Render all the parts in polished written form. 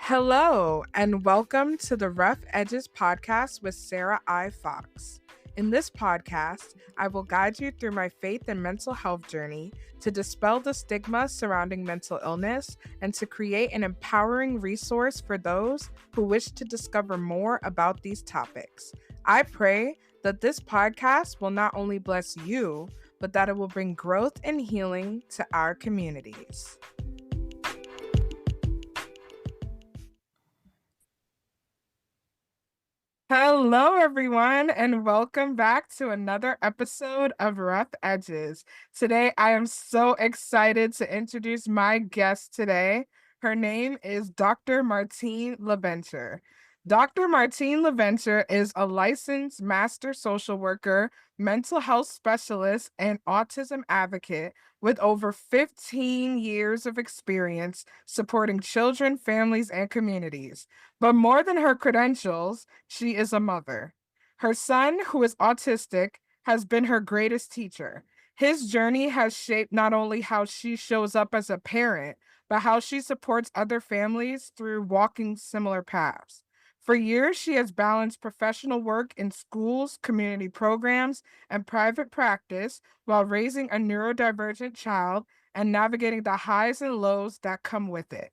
Hello, and welcome to the Rough Edges podcast with Sarah I. Fox. In this podcast, I will guide you through my faith and mental health journey to dispel the stigma surrounding mental illness and to create an empowering resource for those who wish to discover more about these topics. I pray that this podcast will not only bless you, but that it will bring growth and healing to our communities. Hello, everyone, and welcome back to another episode of Rough Edges. Today, I am so excited to introduce my guest today. Her name is Dr. Martine Laventure. Dr. Martine Laventure is a licensed master social worker, mental health specialist, and autism advocate with over 15 years of experience supporting children, families, and communities. But more than her credentials, she is a mother. Her son, who is autistic, has been her greatest teacher. His journey has shaped not only how she shows up as a parent, but how she supports other families through walking similar paths. For years, she has balanced professional work in schools, community programs, and private practice while raising a neurodivergent child and navigating the highs and lows that come with it.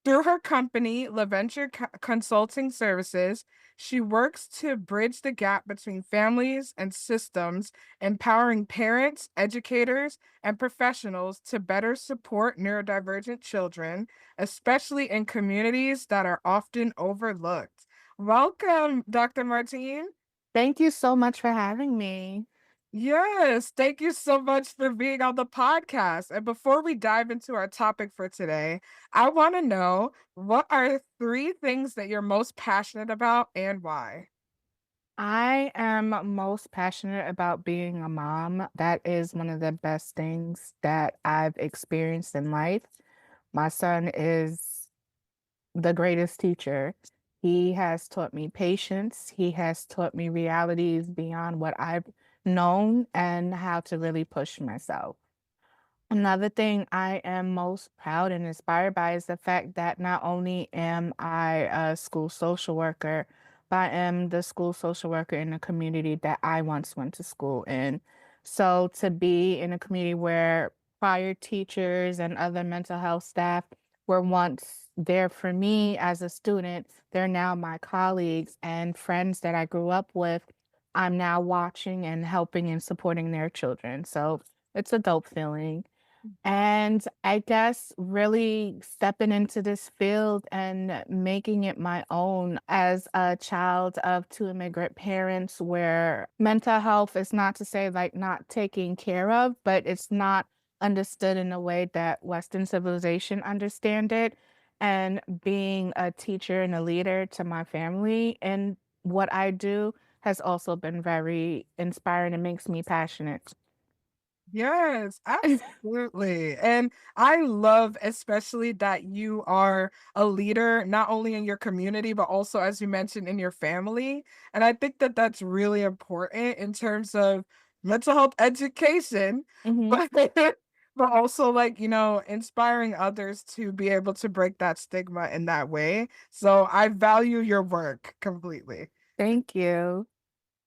Through her company, Laventure Consulting Services, she works to bridge the gap between families and systems, empowering parents, educators, and professionals to better support neurodivergent children, especially in communities that are often overlooked. Welcome, Dr. Martine. Thank you so much for having me. Yes, thank you so much for being on the podcast. And before we dive into our topic for today, I want to know, what are three things that you're most passionate about and why? I am most passionate about being a mom. That is one of the best things that I've experienced in life. My son is the greatest teacher. He has taught me patience. He has taught me realities beyond what I've known and how to really push myself. Another thing I am most proud and inspired by is the fact that not only am I a school social worker, but I am the school social worker in the community that I once went to school in. So to be in a community where prior teachers and other mental health staff were once there for me as a student, they're now my colleagues and friends that I grew up with. I'm now watching and helping and supporting their children. So it's a dope feeling. And I guess really stepping into this field and making it my own as a child of two immigrant parents, where mental health is not to say like not taken care of, but it's not understood in the way that Western civilization understand it. And being a teacher and a leader to my family and what I do has also been very inspiring and makes me passionate. Yes, absolutely. And I love especially that you are a leader, not only in your community, but also, as you mentioned, in your family. And I think that that's really important in terms of mental health education, Mhm. but, but also, like, inspiring others to be able to break that stigma in that way. So I value your work completely. Thank you.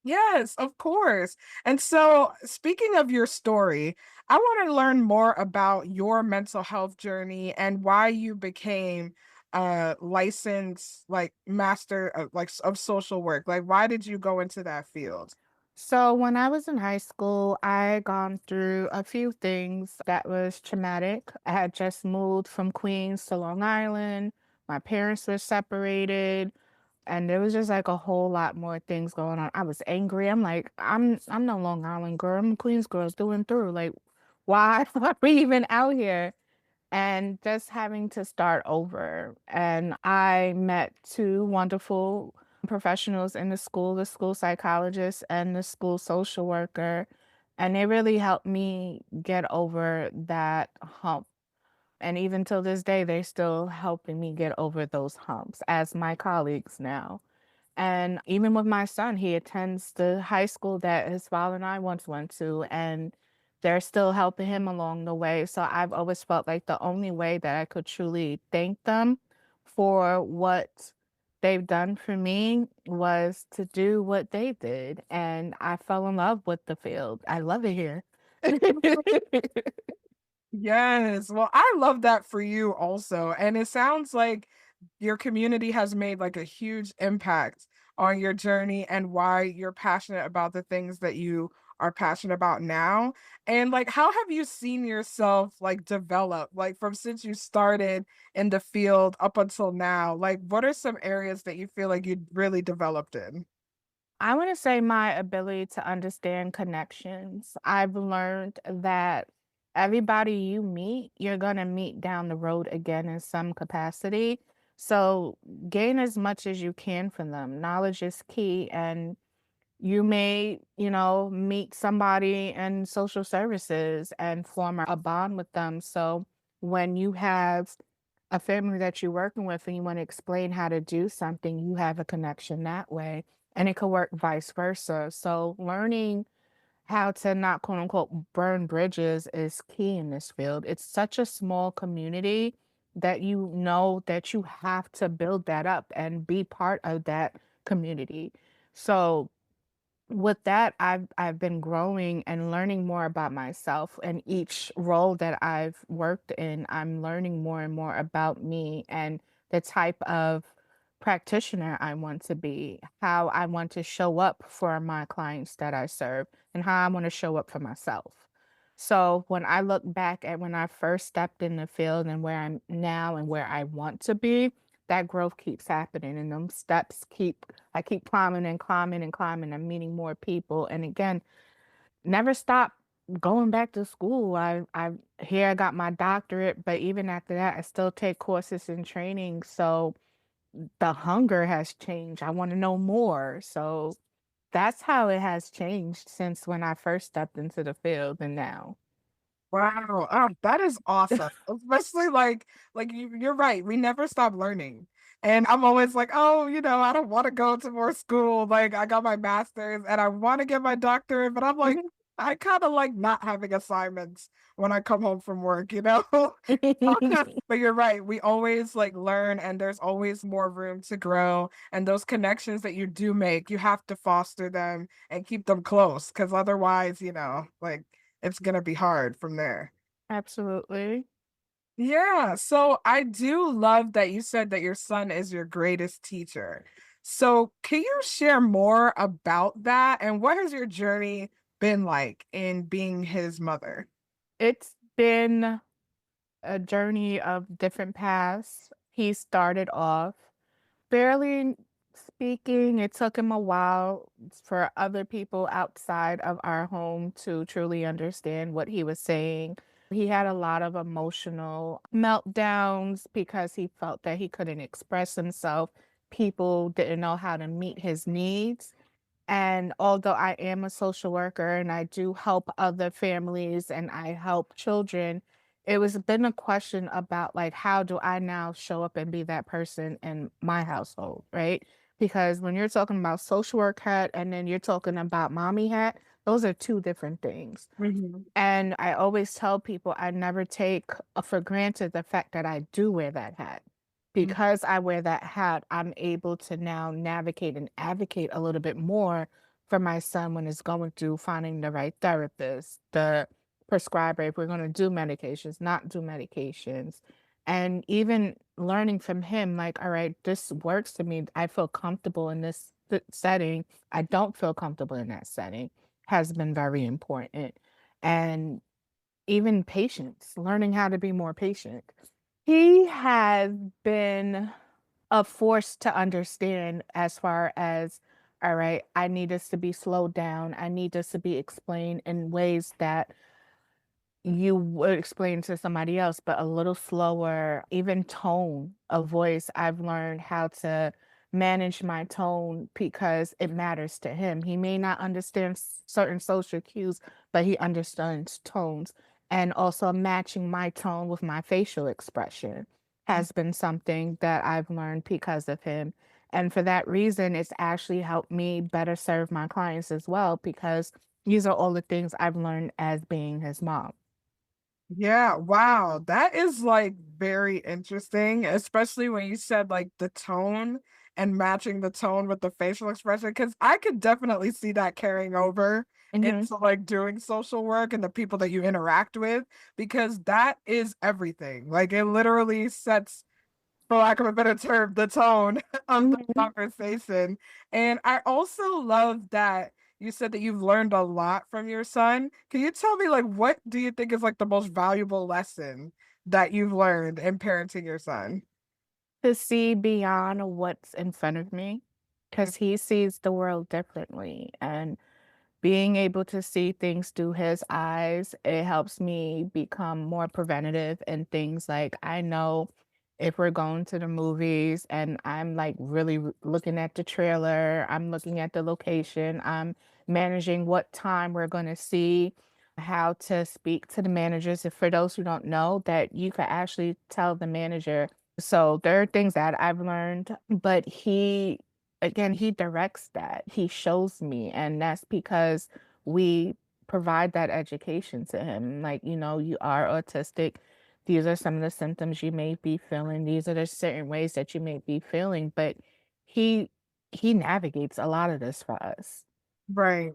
Yes, of course. And so, speaking of your story, I want to learn more about your mental health journey and why you became a licensed, like, master of, of social work. Like, why did you go into that field? So when I was in high school, I gone through a few things that was traumatic. I had just moved from Queens to Long Island. My parents were separated, and there was just like a whole lot more things going on. I was angry. I'm like, I'm no Long Island girl. I'm a Queens girl doing through. Like, why are we even out here? And just having to start over. And I met two wonderful professionals in the school psychologist and the school social worker. And they really helped me get over that hump. And even till this day, they're still helping me get over those humps as my colleagues now. And even with my son, he attends the high school that his father and I once went to, and they're still helping him along the way. So I've always felt like the only way that I could truly thank them for what they've done for me was to do what they did, and I fell in love with the field. I love it here. Yes. Well, I love that for you also. And it sounds like your community has made like a huge impact on your journey and why you're passionate about the things that you are passionate about now. And like how have you seen yourself like develop like from since you started in the field up until now? Like what are some areas that you feel like you really developed in? I want to say my ability to understand connections. I've learned that everybody you meet, you're going to meet down the road again in some capacity. So gain as much as you can from them. Knowledge is key. And you may, meet somebody in social services and form a bond with them. So when you have a family that you're working with and you want to explain how to do something, you have a connection that way. And it could work vice versa. So learning how to not quote unquote burn bridges is key in this field. It's such a small community that you know that you have to build that up and be part of that community. So with that, I've been growing and learning more about myself. And each role that I've worked in, I'm learning more and more about me and the type of practitioner I want to be, how I want to show up for my clients that I serve, and how I want to show up for myself. So when I look back at when I first stepped in the field and where I'm now and where I want to be, that growth keeps happening and them steps I keep climbing and climbing and climbing and meeting more people. And again, never stop going back to school. I here I got my doctorate, but even after that, I still take courses and training. So the hunger has changed. I want to know more. So that's how it has changed since when I first stepped into the field and now. Wow, that is awesome. Especially like you're right. We never stop learning. And I'm always like, oh, I don't want to go to more school. Like I got my master's and I want to get my doctorate, but I'm like, I kind of like not having assignments when I come home from work? But you're right. We always like learn and there's always more room to grow. And those connections that you do make, you have to foster them and keep them close because otherwise, like it's gonna be hard from there. Absolutely. Yeah, so I do love that you said that your son is your greatest teacher. So can you share more about that and what has your journey been like in being his mother? It's been a journey of different paths. He started off barely speaking. It took him a while for other people outside of our home to truly understand what he was saying. He had a lot of emotional meltdowns because he felt that he couldn't express himself. People didn't know how to meet his needs. And although I am a social worker and I do help other families and I help children, it was been a question about like how do I now show up and be that person in my household, right? Because when you're talking about social work hat and then you're talking about mommy hat, those are two different things. Mhm. And I always tell people I never take for granted the fact that I do wear that hat. Mm. Because I wear that hat, I'm able to now navigate and advocate a little bit more for my son when it's going through finding the right therapist, the prescriber, if we're going to do medications, not do medications. And even learning from him, like, all right, this works to me. I feel comfortable in this setting. I don't feel comfortable in that setting has been very important. And even patience, learning how to be more patient. He has been a force to understand as far as, all right, I need this to be slowed down. I need this to be explained in ways that you would explain to somebody else, but a little slower, even tone of voice. I've learned how to manage my tone because it matters to him. He may not understand certain social cues, but he understands tones. And also matching my tone with my facial expression has been something that I've learned because of him. And for that reason, it's actually helped me better serve my clients as well, because these are all the things I've learned as being his mom. Yeah, wow. That is like very interesting, especially when you said like the tone and matching the tone with the facial expression, because I could definitely see that carrying over Mhm. into like doing social work and the people that you interact with, because that is everything. Like it literally sets, for lack of a better term, the tone of the Mhm. conversation. And I also love that you said that you've learned a lot from your son. Can you tell me, like, what do you think is like the most valuable lesson that you've learned in parenting your son? To see beyond what's in front of me, because he sees the world differently, and being able to see things through his eyes, it helps me become more preventative in things like I know if we're going to the movies and I'm like really looking at the trailer, I'm looking at the location, I'm managing what time we're going to see, how to speak to the managers. If for those who don't know, that you could actually tell the manager. So there are things that I've learned, but again, he directs that. He shows me, and that's because we provide that education to him. Like, you are autistic. These are some of the symptoms you may be feeling. These are the certain ways that you may be feeling, but he he navigates a lot of this for us. Right.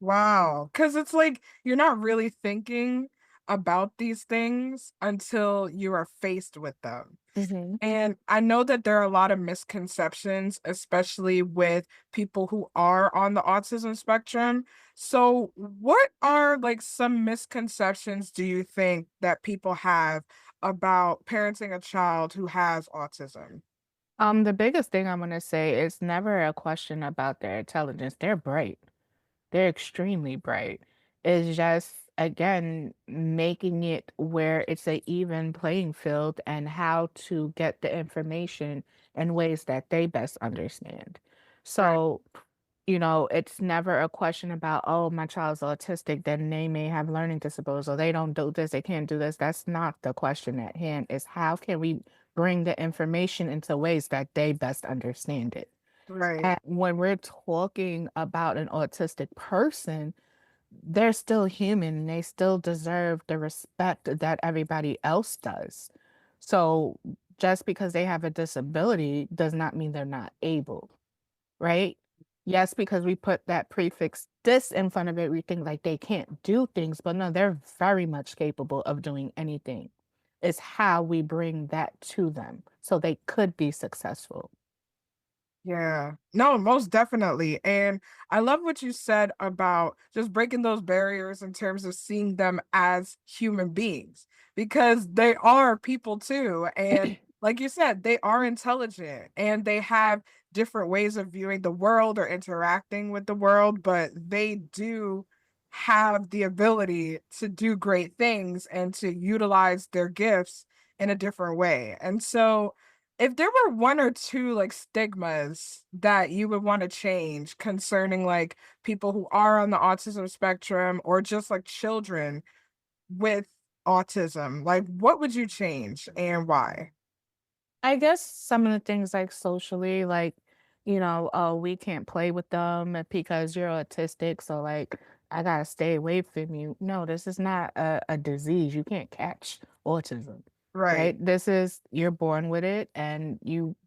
Wow. Because it's like you're not really thinking about these things until you are faced with them. Mhm. And I know that there are a lot of misconceptions, especially with people who are on the autism spectrum. So, what are like some misconceptions do you think that people have about parenting a child who has autism? The biggest thing I'm gonna say is never a question about their intelligence. They're bright. They're extremely bright. It's just, again, making it where it's a even playing field and how to get the information in ways that they best understand. Right, So, it's never a question about, oh, my child's autistic, then they may have learning disabilities, or they don't do this, they can't do this. That's not the question at hand. Is how can we bring the information into ways that they best understand it? right, And when we're talking about an autistic person, they're still human and they still deserve the respect that everybody else does. So just because they have a disability does not mean they're not able, right? Yes, because we put that prefix this in front of it, we think like they can't do things, but no, they're very much capable of doing anything. It's how we bring that to them so they could be successful. yeah. No, most definitely. And I love what you said about just breaking those barriers in terms of seeing them as human beings, because they are people too. And like you said, they are intelligent and they have different ways of viewing the world or interacting with the world, but they do have the ability to do great things and to utilize their gifts in a different way. And so, if there were 1 or 2, like, stigmas that you would wanna change concerning, like, people who are on the autism spectrum or just, like, children with autism, like, what would you change and why? I guess some of the things like socially, like, oh, we can't play with them because you're autistic. So, like, I gotta stay away from you. No, this is not a disease. You can't catch autism, Right. right? You're born with it, and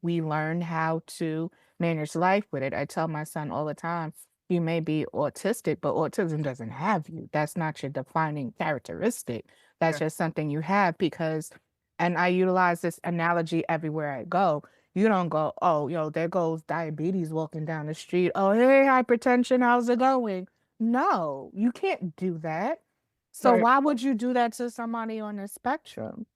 we learn how to manage life with it. I tell my son all the time, you may be autistic, but autism doesn't have you. That's not your defining characteristic. That's Yeah. just something you have because and I utilize this analogy everywhere I go. You don't go, oh, there goes diabetes walking down the street. Oh, hey, hypertension, how's it going? No, you can't do that. So Right. why would you do that to somebody on the spectrum?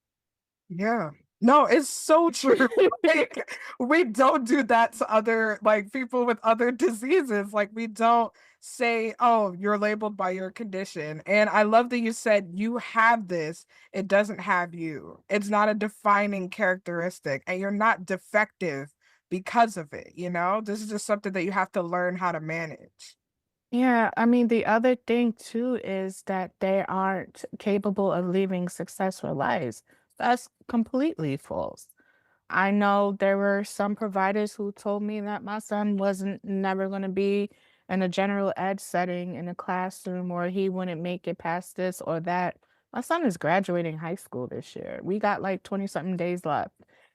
Yeah. No, it's so true. Like, we don't do that to other like people with other diseases. Like we don't say, "Oh, you're labeled by your condition." And I love that you said you have this, it doesn't have you. It's not a defining characteristic and you're not defective because of it, you know? This is just something that you have to learn how to manage. Yeah, I mean, the other thing too is that they aren't capable of living successful lives. That's completely false. I know there were some providers who told me that my son wasn't never going to be in a general ed setting in a classroom or he wouldn't make it past this or that. My son is graduating high school this year. We got like 20 something days left.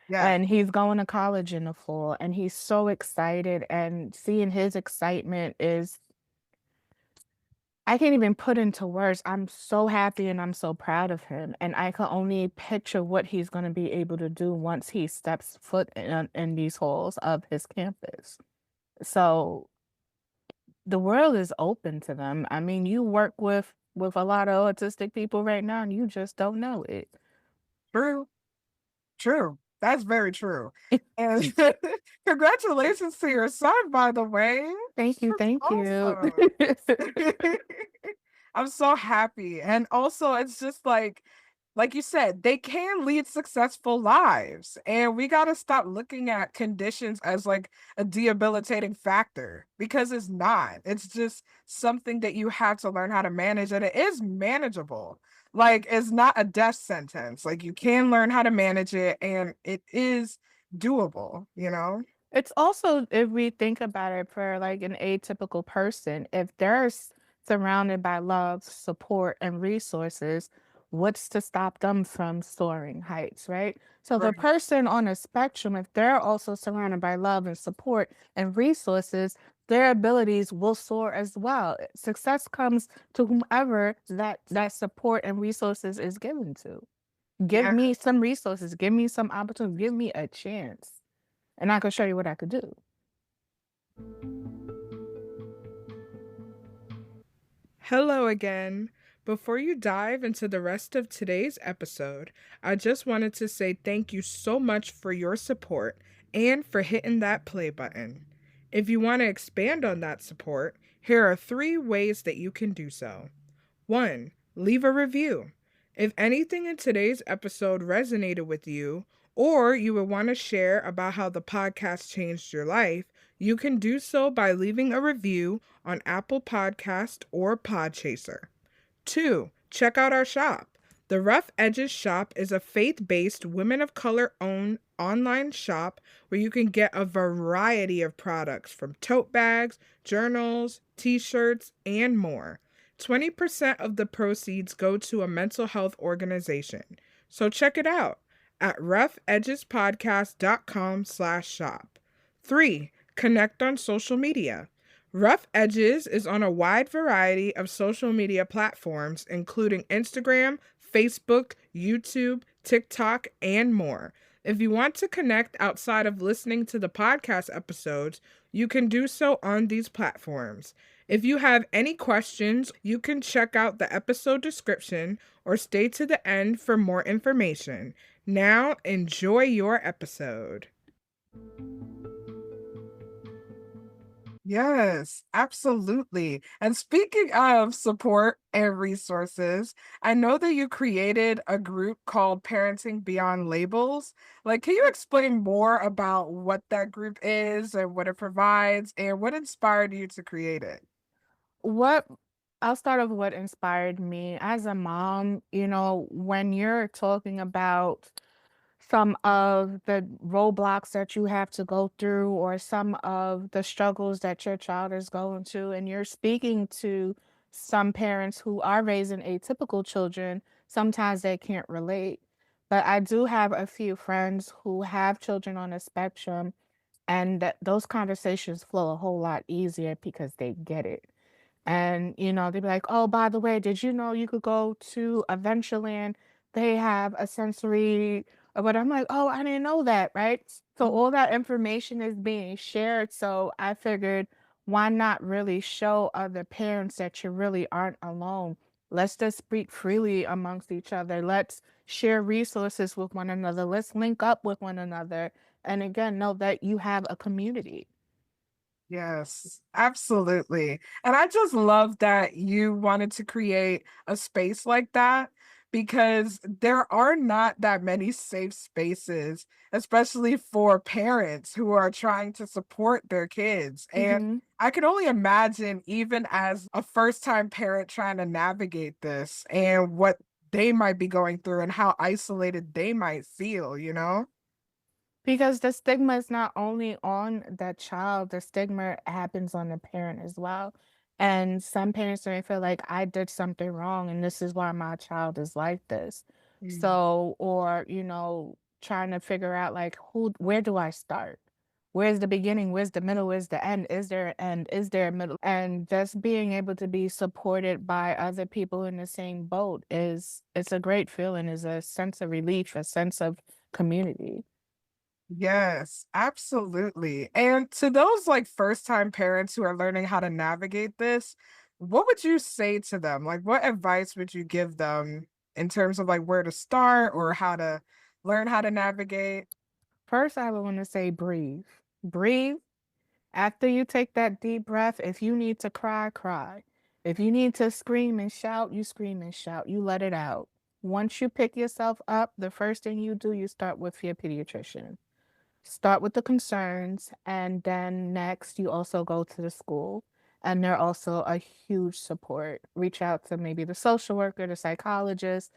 Yeah. And he's going to college in the fall and he's so excited and seeing his excitement is I can't even put into words. I'm so happy and I'm so proud of him. And I can only picture what he's going to be able to do once he steps foot in these halls of his campus. So the world is open to them. I mean, you work with a lot of autistic people right now and you just don't know it. True. True. That's very true. And congratulations to your son, by the way. Thank you, That's thank you. awesome. I'm so happy. And also it's just like you said, they can lead successful lives. And we got to stop looking at conditions as like a debilitating factor because it's not. It's just something that you have to learn how to manage and it is manageable. Like it's not a death sentence. Like you can learn how to manage it and it is doable, you know? It's also, if we think about it for like an atypical person, if surrounded by love, support, and resources, what's to stop them from soaring heights, right? So the Right. person on a spectrum, if they're also surrounded by love and support and resources, their abilities will soar as well. Success comes to whomever that support and resources is given to. Give Yeah. me some resources, give me some opportunity, give me a chance and I could show you what I could do. Hello again. Before you dive into the rest of today's episode, I just wanted to say thank you so much for your support and for hitting that play button. If you want to expand on that support, here are 3 ways that you can do so. 1. Leave a review. If anything in today's episode resonated with you, or you would want to share about how the podcast changed your life, you can do so by leaving a review on Apple Podcast or Podchaser. 2. Check out our shop. The Rough Edges shop is a faith-based, women of color owned online shop where you can get a variety of products from tote bags, journals, t-shirts, and more. 20% of the proceeds go to a mental health organization. So check it out at roughedgespodcast.com/shop. 3. Connect on social media. Rough Edges is on a wide variety of social media platforms, including Instagram, Facebook, YouTube, TikTok, and more. If you want to connect outside of listening to the podcast episodes, you can do so on these platforms. If you have any questions, you can check out the episode description or stay to the end for more information. Now, enjoy your episode. Yes, absolutely. And speaking of support and resources, I know that you created a group called Parenting Beyond Labels. Like, can you explain more about what that group is and what it provides and what inspired you to create it? What I'll start off with what inspired me as a mom, when you're talking about some of the roadblocks that you have to go through or some of the struggles that your child is going to, and you're speaking to some parents who are raising atypical children, sometimes they can't relate. But I do have a few friends who have children on the spectrum, and those conversations flow a whole lot easier because they get it. And, they'd be like, "Oh, by the way, did you know you could go to Adventureland? They have a sensory," but I'm like, "Oh, I didn't know that," right? So Mhm. all that information is being shared. So I figured, why not really show other parents that you really aren't alone? Let's just speak freely amongst each other. Let's share resources with one another. Let's link up with one another. And again, know that you have a community. Yes, absolutely. And I just love that you wanted to create a space like that because there are not that many safe spaces, especially for parents who are trying to support their kids. And Hmm. I can only imagine, even as a first time parent trying to navigate this and what they might be going through and how isolated they might feel, you know? Because the stigma is not only on the child, the stigma happens on the parent as well. And some parents may feel like I did something wrong and this is why my child is like this. Mm. So, or, trying to figure out like where do I start? Where's the beginning? Where's the middle? Where's the end? Is there an end? Is there a middle? And just being able to be supported by other people in the same boat it's a great feeling, is a sense of relief, a sense of community. Yes, absolutely. And to those like first time parents who are learning how to navigate this, what would you say to them? Like, what advice would you give them in terms of like where to start or how to learn how to navigate? First, I would want to say breathe. Breathe. After you take that deep breath, if you need to cry, cry. If you need to scream and shout, you scream and shout. You let it out. Once you pick yourself up, the first thing you do, you start with your pediatrician. Start with the concerns, and then next, you also go to the school. And they're also a huge support. Reach out to maybe the social worker, the psychologist,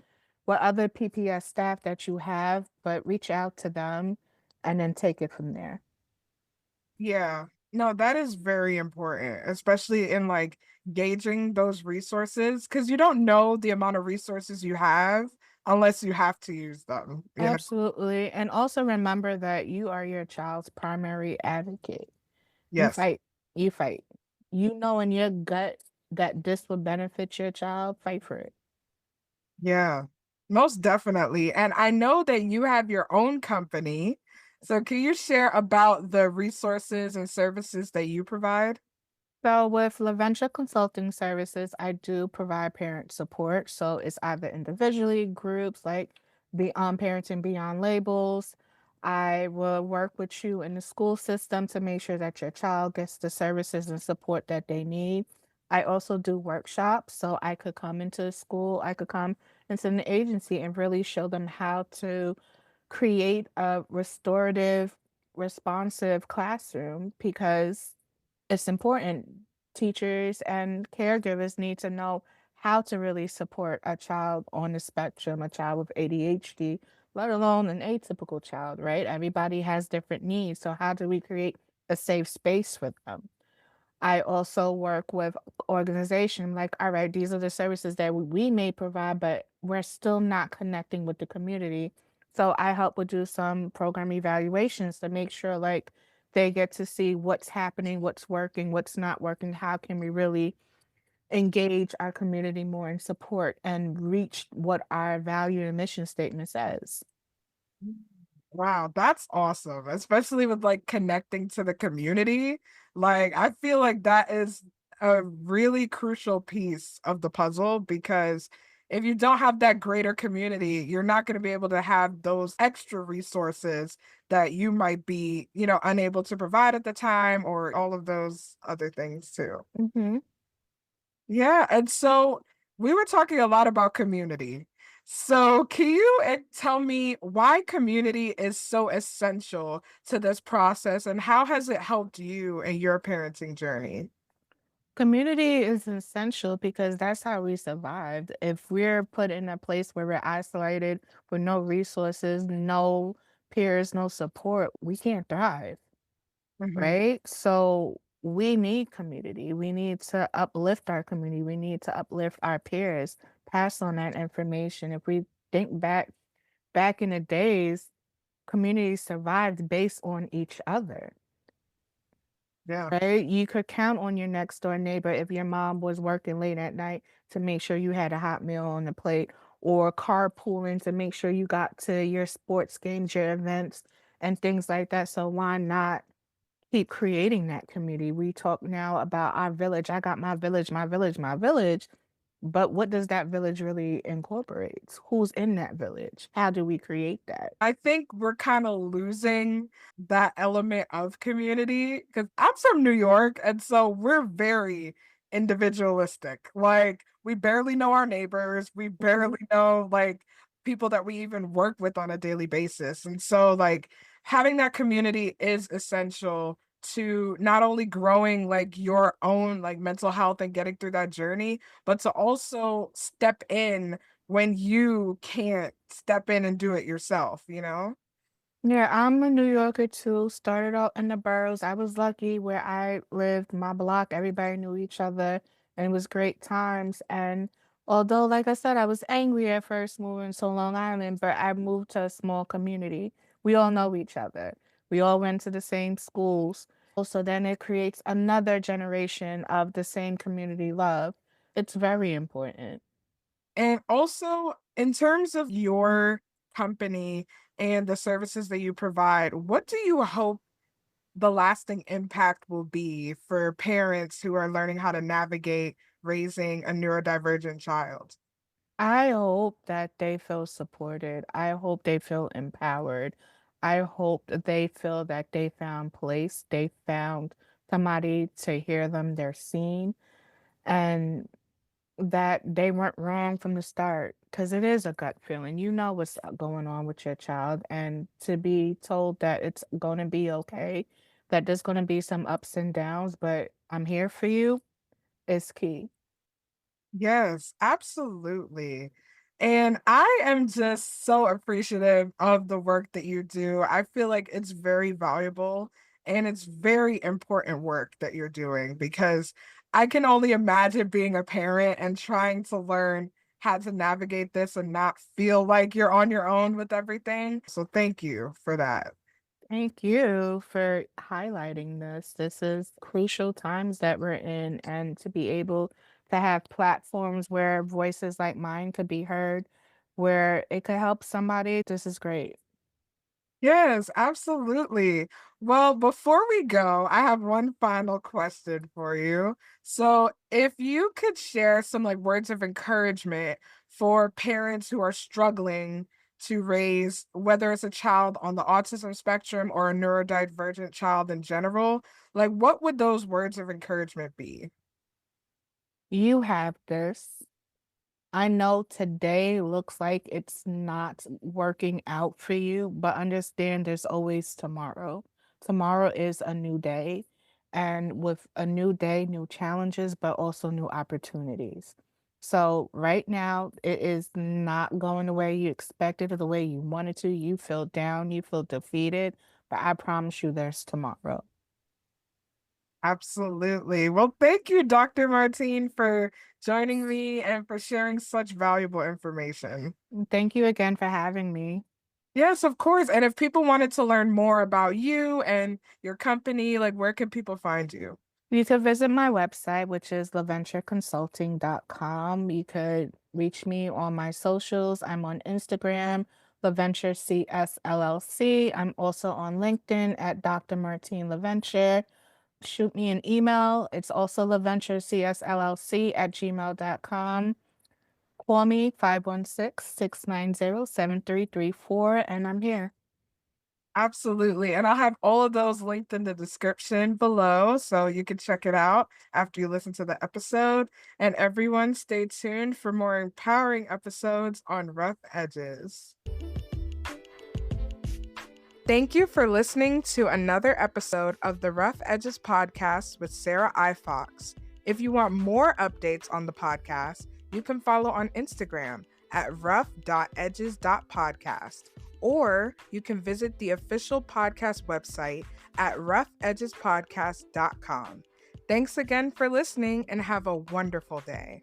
what other PPS staff that you have, but reach out to them and then take it from there. Yeah. No, that is very important, especially in like gauging those resources, because you don't know the amount of resources you have unless you have to use them, you know? Absolutely. And also remember that you are your child's primary advocate. You Yes. fight. You fight. You know in your gut that this will benefit your child, fight for it. Yeah, most definitely. And I know that you have your own company. So can you share about the resources and services that you provide? So with Laventure Consulting Services, I do provide parent support. So it's either individually, groups like Beyond Parenting Beyond Labels. I will work with you in the school system to make sure that your child gets the services and support that they need. I also do workshops, so I could come into the school, I could come into an agency and really show them how to create a restorative, responsive classroom because it's important. Teachers and caregivers need to know how to really support a child on the spectrum, a child with ADHD, let alone an atypical child, right? Everybody has different needs. So, how do we create a safe space for them? I also work with organization like, all right, these are the services that we may provide, but we're still not connecting with the community. So I help with do some program evaluations to make sure like they get to see what's happening, what's working, what's not working, how can we really engage our community more and support and reach what our value and mission statement says. Wow, that's awesome, especially with like connecting to the community. Like, I feel like that is a really crucial piece of the puzzle because if you don't have that greater community, you're not going to be able to have those extra resources that you might be, unable to provide at the time or all of those other things too. Hmm. Yeah, and so we were talking a lot about community. So can you tell me why community is so essential to this process and how has it helped you in your parenting journey? Community is essential because that's how we survived. If we're put in a place where we're isolated with no resources, no peers, no support, we can't thrive, Mhm. right? So we need community. We need to uplift our community. We need to uplift our peers, pass on that information. If we think back in the days, communities survived based on each other. Yeah. Right? You could count on your next door neighbor if your mom was working late at night to make sure you had a hot meal on the plate, or carpooling to make sure you got to your sports games, your events, and things like that. So why not keep creating that community? We talk now about our village. I got my village, my village, my village. But what does that village really incorporate? Who's in that village? How do we create that? I think we're kind of losing that element of community because I'm from New York, and so we're very individualistic. Like, we barely know our neighbors, we barely know like people that we even work with on a daily basis. And so, like, having that community is essential to not only growing like your own like mental health and getting through that journey, but to also step in when you can't step in and do it yourself, you know? Yeah, I'm a New Yorker too. Started out in the boroughs. I was lucky where I lived, my block, everybody knew each other and it was great times. And although, like I said, I was angry at first moving to Long Island, but I moved to a small community. We all know each other. We all went to the same schools. So then it creates another generation of the same community love. It's very important. And also, in terms of your company and the services that you provide, what do you hope the lasting impact will be for parents who are learning how to navigate raising a neurodivergent child? I hope that they feel supported. I hope they feel empowered. I hope that they feel that they found place. They found somebody to hear them, they're seen, and that they weren't wrong from the start. Because it is a gut feeling. You know what's going on with your child, and to be told that it's going to be okay, that there's going to be some ups and downs, but I'm here for you is key. Yes, absolutely. And I am just so appreciative of the work that you do. I feel like it's very valuable and it's very important work that you're doing because I can only imagine being a parent and trying to learn how to navigate this and not feel like you're on your own with everything. So thank you for that. Thank you for highlighting this. This is crucial times that we're in, and to be able to have platforms where voices like mine could be heard, where it could help somebody, this is great. Yes, absolutely. Well, before we go, I have one final question for you. So, if you could share some like words of encouragement for parents who are struggling to raise, whether it's a child on the autism spectrum or a neurodivergent child in general, like what would those words of encouragement be? You have this. I know today looks like it's not working out for you, but understand there's always tomorrow. Tomorrow is a new day, and with a new day, new challenges, but also new opportunities. So, right now, it is not going the way you expected or the way you wanted to. You feel down, you feel defeated, but I promise you there's tomorrow. Absolutely. Well, thank you, Dr. Martine, for joining me and for sharing such valuable information. Thank you again for having me. Yes, of course. And if people wanted to learn more about you and your company, like where can people find you? You could visit my website, which is laventureconsulting.com. You could reach me on my socials. I'm on Instagram, Laventure CSLLC. I'm also on LinkedIn at Dr. Martine Laventure. Shoot me an email. It's also laventurecsllc@gmail.com. Call me 516-690-7334, and I'm here. Absolutely. And I'll have all of those linked in the description below so you can check it out after you listen to the episode. And everyone, stay tuned for more empowering episodes on Rough Edges. Thank you for listening to another episode of the Rough Edges podcast with Sarah I. Fox. If you want more updates on the podcast, you can follow on Instagram at rough.edges.podcast, or you can visit the official podcast website at roughedgespodcast.com. Thanks again for listening and have a wonderful day.